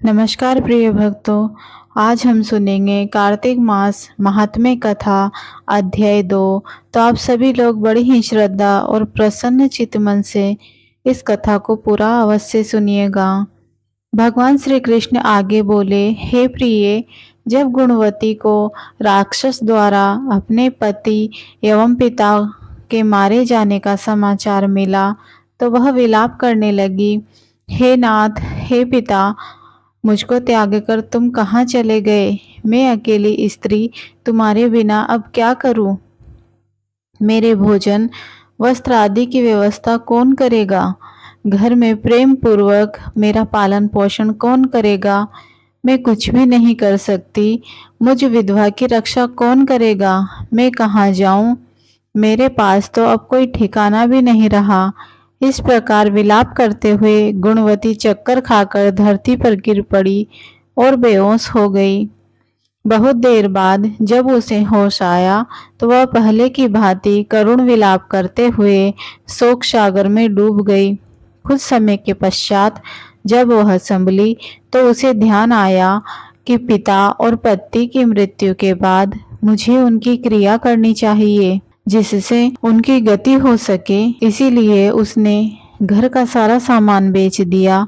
नमस्कार प्रिय भक्तों। आज हम सुनेंगे कार्तिक मास महात्म्य कथा अध्याय 2। तो आप सभी लोग बड़ी ही श्रद्धा और प्रसन्न चित्त मन से इस कथा को पूरा अवश्य सुनिएगा। भगवान श्री कृष्ण आगे बोले, हे प्रिय, जब गुणवती को राक्षस द्वारा अपने पति एवं पिता के मारे जाने का समाचार मिला तो वह विलाप करने लगी। हे नाथ, हे पिता, मुझको त्याग कर तुम कहाँ चले गए? मैं अकेली स्त्री तुम्हारे बिना अब क्या करूं? मेरे भोजन वस्त्र आदि की व्यवस्था कौन करेगा? घर में प्रेम पूर्वक मेरा पालन पोषण कौन करेगा? मैं कुछ भी नहीं कर सकती। मुझ विधवा की रक्षा कौन करेगा? मैं कहाँ जाऊं? मेरे पास तो अब कोई ठिकाना भी नहीं रहा। इस प्रकार विलाप करते हुए गुणवती चक्कर खाकर धरती पर गिर पड़ी और बेहोश हो गई। बहुत देर बाद जब उसे होश आया तो वह पहले की भांति करुण विलाप करते हुए शोक सागर में डूब गई। कुछ समय के पश्चात जब वह संभली तो उसे ध्यान आया कि पिता और पति की मृत्यु के बाद मुझे उनकी क्रिया करनी चाहिए जिससे उनकी गति हो सके। इसीलिए उसने घर का सारा सामान बेच दिया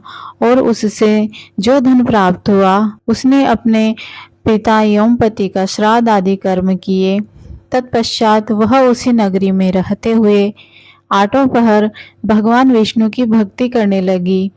और उससे जो धन प्राप्त हुआ उसने अपने पिता एवं पति का श्राद्ध आदि कर्म किए। तत्पश्चात वह उसी नगरी में रहते हुए आठों पहर भगवान विष्णु की भक्ति करने लगी।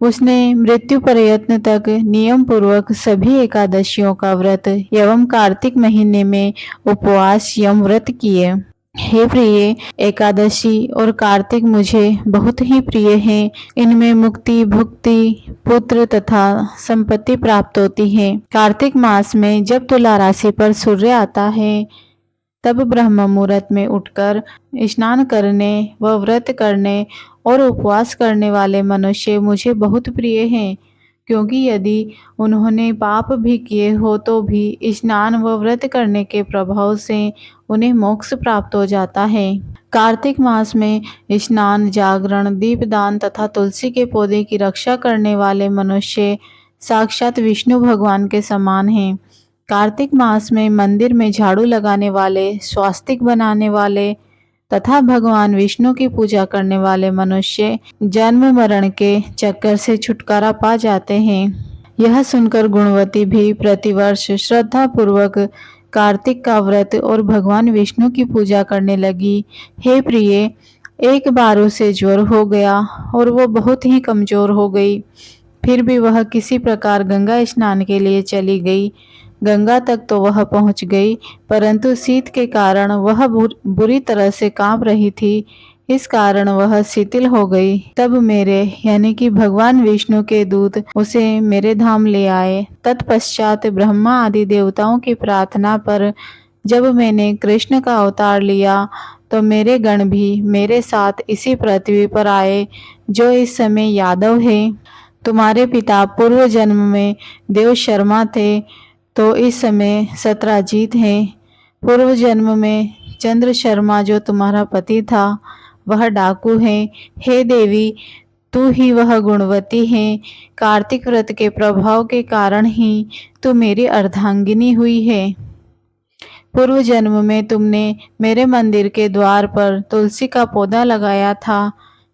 उसने मृत्यु प्रयत्न तक नियम पूर्वक सभी एकादशियों का व्रत एवं कार्तिक महीने में उपवास एवं व्रत किए। हे प्रिय, एकादशी और कार्तिक मुझे बहुत ही प्रिय हैं। इनमें मुक्ति, भुक्ति, पुत्र तथा संपत्ति प्राप्त होती है। कार्तिक मास में जब तुला राशि पर सूर्य आता है तब ब्रह्म मुहूर्त में उठकर स्नान करने व व्रत करने और उपवास करने वाले मनुष्य मुझे बहुत प्रिय हैं, क्योंकि यदि उन्होंने पाप भी किए हो तो भी स्नान व व्रत करने के प्रभाव से उन्हें मोक्ष प्राप्त हो जाता है। कार्तिक मास में स्नान, जागरण, दीपदान तथा तुलसी के पौधे की रक्षा करने वाले मनुष्य साक्षात विष्णु भगवान के समान हैं। कार्तिक मास में मंदिर में झाड़ू लगाने वाले, स्वास्तिक बनाने वाले तथा भगवान विष्णु की पूजा करने वाले मनुष्य जन्म मरण के चक्कर से छुटकारा पा जाते हैं। यह सुनकर गुणवती भी प्रतिवर्ष श्रद्धा पूर्वक कार्तिक का व्रत और भगवान विष्णु की पूजा करने लगी। हे प्रिय, एक बार उसे ज्वर हो गया और वो बहुत ही कमजोर हो गई। फिर भी वह किसी प्रकार गंगा स्नान के लिए चली गई। गंगा तक तो वह पहुंच गई, परंतु शीत के कारण वह बुरी तरह से कांप रही थी। इस कारण वह शिथिल हो गई। तब मेरे यानी कि भगवान विष्णु के दूत उसे मेरे धाम ले आए। तत्पश्चात ब्रह्मा आदि देवताओं की प्रार्थना पर जब मैंने कृष्ण का अवतार लिया तो मेरे गण भी मेरे साथ इसी पृथ्वी पर आए, जो इस समय यादव है। तुम्हारे पिता पूर्व जन्म में देव शर्मा थे तो इस समय सत्राजीत हैं। पूर्व जन्म में चंद्र शर्मा जो तुम्हारा पति था वह डाकू है। हे देवी, तू ही वह गुणवती है। कार्तिक व्रत के प्रभाव के कारण ही तू मेरी अर्धांगिनी हुई है। पूर्व जन्म में तुमने मेरे मंदिर के द्वार पर तुलसी का पौधा लगाया था।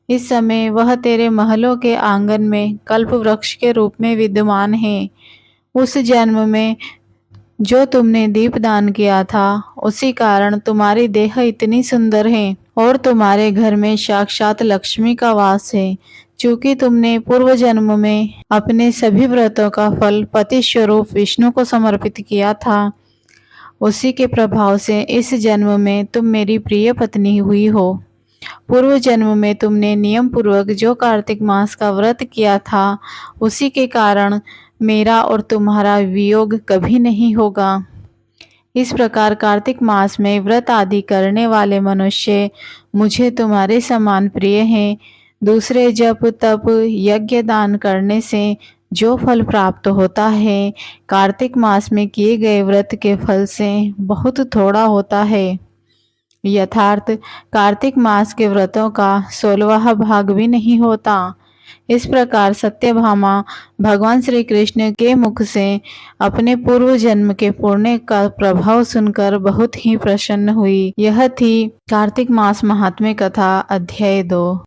इस समय वह तेरे महलों के आंगन में कल्प वृक्ष के रूप में विद्यमान है। उस जन्म में जो तुमने दीपदान किया था उसी कारण तुम्हारी देह इतनी सुंदर है और तुम्हारे घर में साक्षात लक्ष्मी का वास है। चूंकि तुमने पूर्व जन्म में अपने सभी व्रतों का फल पति स्वरूप विष्णु को समर्पित किया था, उसी के प्रभाव से इस जन्म में तुम मेरी प्रिय पत्नी हुई हो। पूर्व जन्म में तुमने नियम पूर्वक जो कार्तिक मास का व्रत किया था उसी के कारण मेरा और तुम्हारा वियोग कभी नहीं होगा। इस प्रकार कार्तिक मास में व्रत आदि करने वाले मनुष्य मुझे तुम्हारे समान प्रिय हैं। दूसरे जप तप यज्ञ दान करने से जो फल प्राप्त होता है, कार्तिक मास में किए गए व्रत के फल से बहुत थोड़ा होता है। यथार्थ कार्तिक मास के व्रतों का 16वां भाग भी नहीं होता। इस प्रकार सत्यभामा भगवान श्री कृष्ण के मुख से अपने पूर्व जन्म के पुण्य का प्रभाव सुनकर बहुत ही प्रसन्न हुई। यह थी कार्तिक मास महात्म्य कथा अध्याय 2।